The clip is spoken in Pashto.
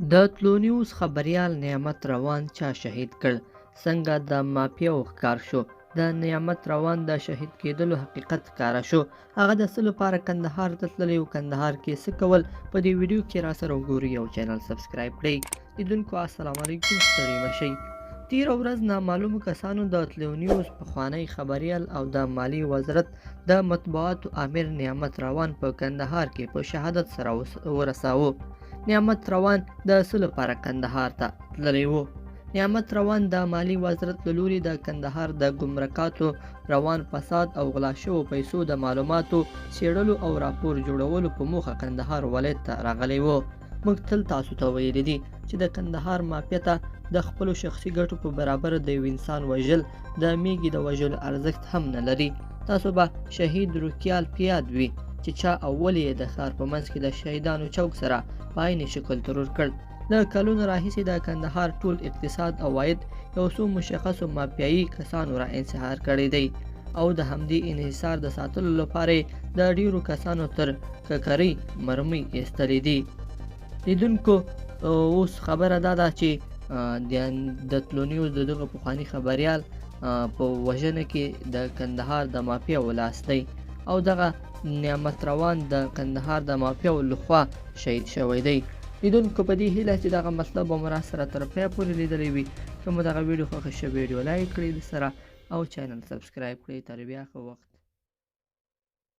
د تلو نیوز خبریال نعمت روان چا شهید کړ؟ څنګه د مافیاو ښکار شو؟ د نعمت روان د شهید کېدلو حقیقت ښکاره شو. هغه د څه لپاره کندهار ته تللی و، کندهار کې څه کول، په دې ویډیو کې را سره وګورئ او چینل سبسکرایب کړئ. لیدونکو السلام علیکم، ستړي مشئ. تېره ورځ نامعلومو کسانو د تلو نیوز پخوانی خبریال او د مالیې وزارت د مطبوعاتو امیر نعمت روان په کندهار کې په شهادت سره ورساوه. نعمت روان د څه لپاره کندهار ته تللی و؟ نعمت روان د مالیې وزارت له لوري د کندهار د ګمرکاتو روان فساد او غلا شوو پیسو د معلوماتو څېړلو او راپور جوړولو په موخه کندهار ولایت ته راغلی و. موږ تل تاسو ته ویلي دي چې د کندهار مافیا ته د خپلو شخصي ګټو په برابر د یو انسان وژل د میږي د وژلو ارزښت هم نه لري. تاسو به شهید روکیال په یاد وي چې چا اول یې د ښار په منځ کې د شهیدانو چوک سره په عین شکل ترور کړ. له کلونو راهیسې د کندهار ټول اقتصاد او عاید یو څو مشخصو مافیایي کسانو را انحصار کړی دی او د همدې انحصار د ساتلو لپاره د ډیرو کسانو تر ککرۍ مرمۍ ایستلې دي. لیدونکو اوس خبره دا ده چې د تلو نیوز د دغه پخواني خبریال په وژنه کې د کندهار د مافیاو لاس دی او دغه نعمت روان د کندهار د مافیاو لخوا شهید شوی دی. لیدونکو په دې هیله چې دغه مطلب به مو را سره تر پایه پورې لیدلی وي. که مو دغه ویډیو خوښه شوې ویډیو لایک کړئ سره او چینل سبسکرایب کړئ. تر بیا ښه وخت.